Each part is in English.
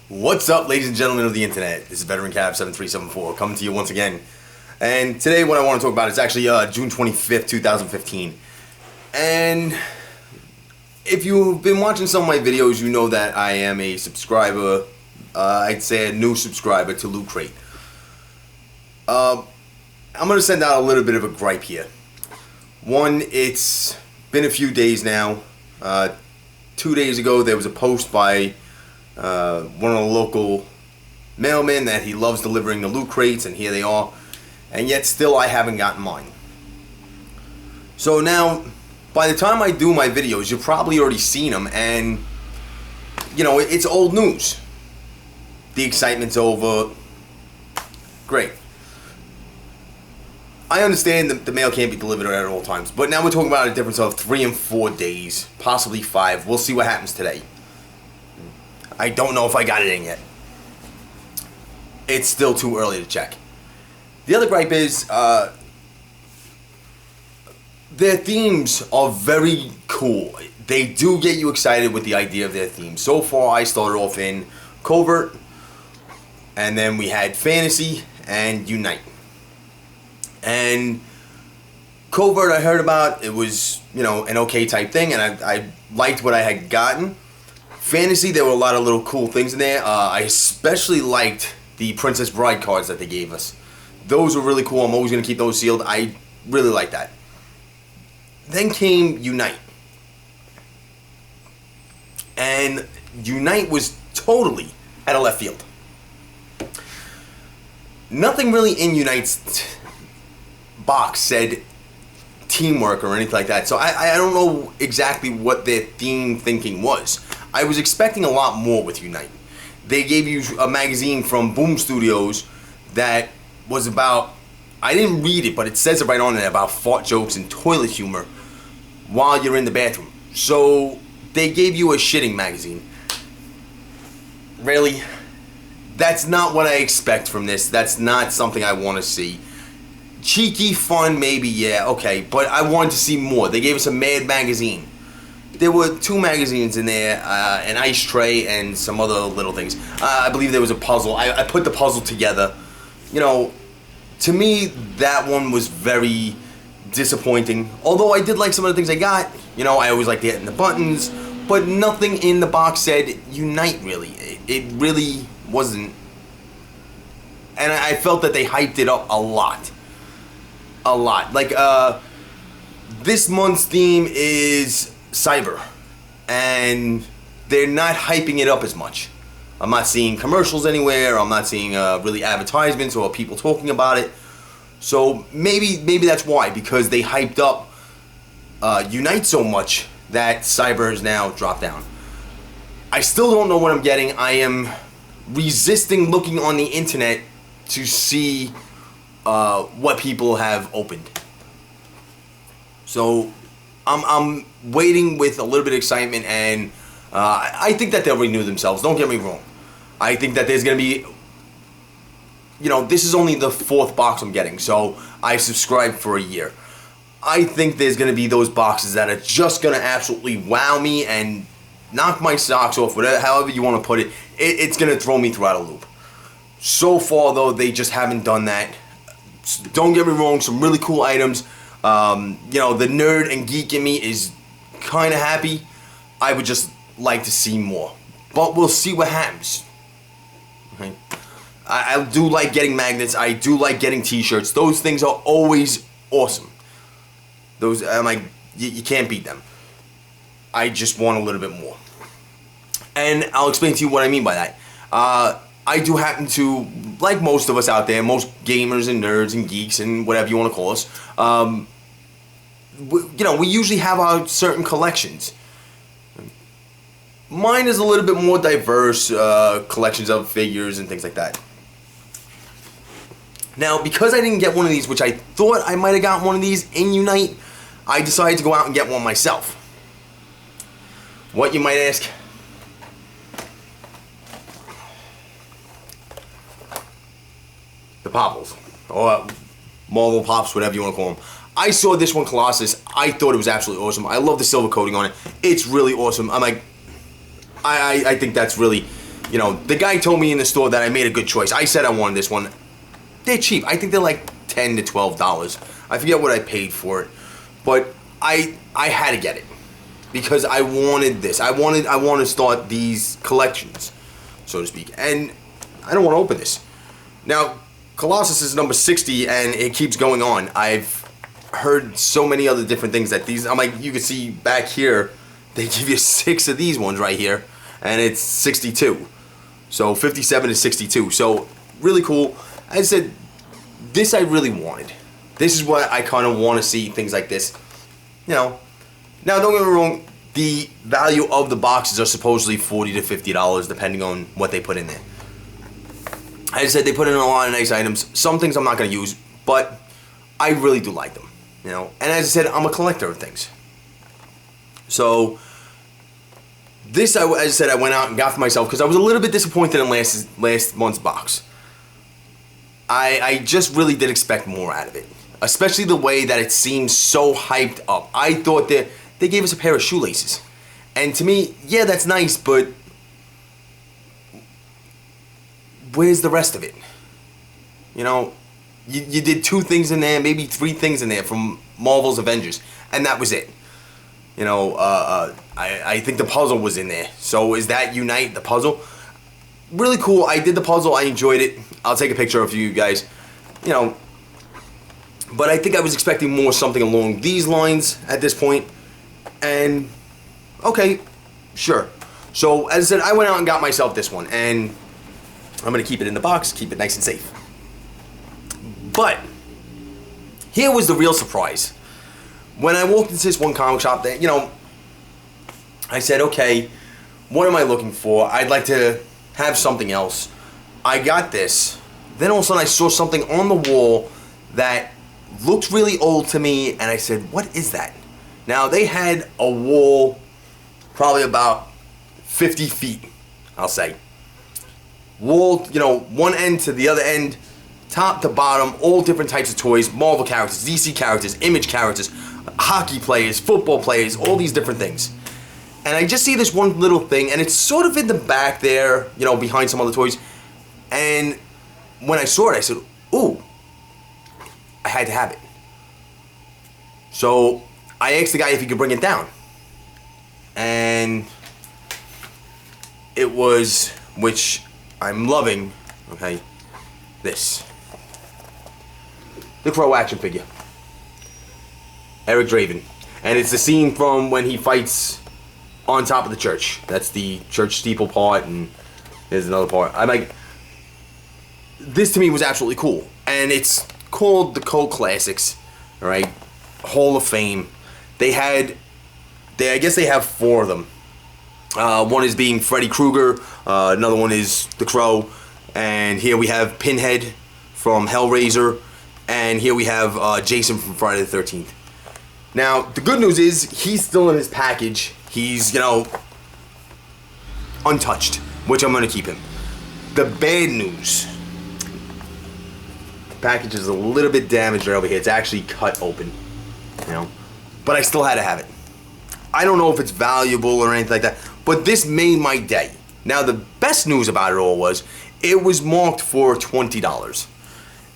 What's up, ladies and gentlemen of the internet? This is Veteran Cab 7374 coming to you once again. And today what I want to talk about is actually June 25th, 2015. And if you've been watching some of my videos, you know that I am a subscriber, I'd say a new subscriber to Loot Crate. I'm going to send out a little bit of a gripe here. One, it's been a few days now. 2 days ago there was a post by one of the local mailmen that he loves delivering the loot crates, and here they are, and yet still I haven't gotten mine. So now, by the time I do my videos, you've probably already seen them, and you know, it's old news. The excitement's over. Great. I understand that the mail can't be delivered at all times, but now we're talking about a difference of 3 and 4 days, possibly 5. We'll see what happens today. I don't know if I got it in yet. It's still too early to check. The other gripe is their themes are very cool. They do get you excited with the idea of their themes. So far, I started off in Covert, and then we had Fantasy and Unite. And Covert I heard about, it was, you know, an okay type thing, and I liked what I had gotten. Fantasy, there were a lot of little cool things in there. I especially liked the Princess Bride cards that they gave us. Those were really cool. I'm always going to keep those sealed. I really like that. Then came Unite. And Unite was totally out of left field. Nothing really in Unite's box said teamwork or anything like that. So I don't know exactly what their theme thinking was. I was expecting a lot more with Unite. They gave you a magazine from Boom Studios that was about, I didn't read it, but it says it right on it, about fart jokes and toilet humor while you're in the bathroom. So they gave you a shitting magazine. Really? That's not what I expect from this. That's not something I want to see. Cheeky, fun, maybe, yeah, okay, but I wanted to see more. They gave us a Mad magazine. There were 2 magazines in there, an ice tray and some other little things. I believe there was a puzzle. I put the puzzle together. You know, to me, that one was very disappointing. Although I did like some of the things I got. You know, I always liked hitting the buttons. But nothing in the box said Unite, really. It really wasn't. And I felt that they hyped it up a lot. A lot. Like, this month's theme is Cyber, and they're not hyping it up as much. I'm not seeing commercials anywhere. I'm not seeing really advertisements or people talking about it. So maybe that's why, because they hyped up Unite so much that Cyber has now dropped down. I still don't know what I'm getting. I am resisting looking on the internet to see what people have opened. So I'm waiting with a little bit of excitement, and I think that they'll renew themselves. Don't get me wrong. I think that there's going to be, you know, this is only the 4th box I'm getting, so I subscribed for a year. I think there's going to be those boxes that are just going to absolutely wow me and knock my socks off, whatever, however you want to put it. It's going to throw me throughout a loop. So far, though, they just haven't done that. Don't get me wrong, some really cool items. You know, the nerd and geek in me is kind of happy. I would just like to see more. But we'll see what happens. Okay. I do like getting magnets. I do like getting t-shirts. Those things are always awesome. Those, I'm like, you can't beat them. I just want a little bit more. And I'll explain to you what I mean by that. I do happen to, like most of us out there, most gamers and nerds and geeks and whatever you want to call us, you know, we usually have our certain collections. Mine is a little bit more diverse, collections of figures and things like that. Now, because I didn't get one of these, which I thought I might have gotten one of these in Unite, I decided to go out and get one myself. What, you might ask? The Bobbles, or Marvel Pops, whatever you want to call them. I saw this one, Colossus. I thought it was absolutely awesome. I love the silver coating on it. It's really awesome. I'm like, I think that's really You know, the guy told me in the store that I made a good choice. I said I wanted this one. They're cheap. I think they're like $10 to $12. I forget what I paid for it, but I had to get it because I wanted this. I want to start these collections, so to speak. And I don't want to open this. Now, Colossus is number 60, and it keeps going on. I've heard so many other different things that these. I'm like, you can see back here, they give you 6 of these ones right here, and it's 62. So 57 to 62. So really cool. As I said, this I really wanted. This is what I kind of want to see, things like this. You know, now don't get me wrong, the value of the boxes are supposedly $40 to $50 depending on what they put in there. As I said, they put in a lot of nice items. Some things I'm not going to use, but I really do like them. You know, and as I said, I'm a collector of things. So this, as I said, I went out and got for myself because I was a little bit disappointed in last month's box. I just really did expect more out of it, especially the way that it seemed so hyped up. I thought that they gave us a pair of shoelaces, and to me, yeah, that's nice, but where's the rest of it? You know, you did 2 things in there, maybe 3 things in there from Marvel's Avengers, and that was it. You know, I think the puzzle was in there. So is that Unite, the puzzle? Really cool. I did the puzzle. I enjoyed it. I'll take a picture of you guys. You know, but I think I was expecting more something along these lines at this point. And, okay, sure. So, as I said, I went out and got myself this one. And I'm going to keep it in the box, keep it nice and safe. But here was the real surprise. When I walked into this one comic shop, that, you know, I said, okay, what am I looking for? I'd like to have something else. I got this. Then all of a sudden I saw something on the wall that looked really old to me, and I said, what is that? Now, they had a wall probably about 50 feet, I'll say. Wall, you know, one end to the other end, top to bottom, all different types of toys, Marvel characters, DC characters, Image characters, hockey players, football players, all these different things. And I just see this one little thing, and it's sort of in the back there, you know, behind some other toys. And when I saw it, I said, ooh, I had to have it. So I asked the guy if he could bring it down. And it was, which I'm loving, okay, this. The Crow action figure. Eric Draven. And it's the scene from when he fights on top of the church. That's the church steeple part, and there's another part. I'm like, this to me was absolutely cool. And it's called the Cult Classics, alright? Hall of Fame. I guess they have 4 of them. One is being Freddy Krueger, another one is the Crow, and here we have Pinhead from Hellraiser, and here we have Jason from Friday the 13th. Now, the good news is, he's still in his package. He's, you know, untouched, which I'm going to keep him. The bad news, the package is a little bit damaged right over here. It's actually cut open, you know, but I still had to have it. I don't know if it's valuable or anything like that, but this made my day. Now, the best news about it all was, it was marked for $20.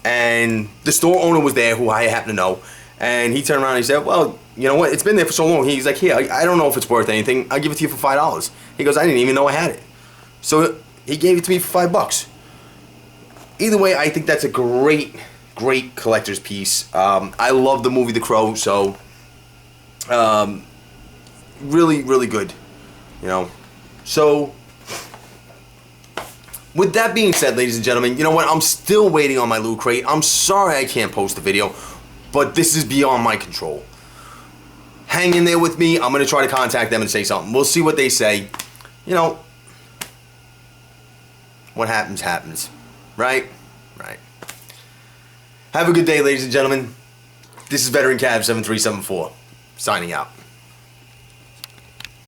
And the store owner was there, who I happen to know, and he turned around and he said, well, you know what, it's been there for so long. He's like, here, I don't know if it's worth anything. I'll give it to you for $5. He goes, I didn't even know I had it. So he gave it to me for $5. Either way, I think that's a great, great collector's piece. I love the movie The Crow, so really, really good, you know. So with that being said, ladies and gentlemen, you know what, I'm still waiting on my Loot Crate. I'm sorry I can't post a video, but this is beyond my control. Hang in there with me. I'm going to try to contact them and say something. We'll see what they say. You know, what happens, happens. Right? Right. Have a good day, ladies and gentlemen. This is Veteran Cab 7374, signing out.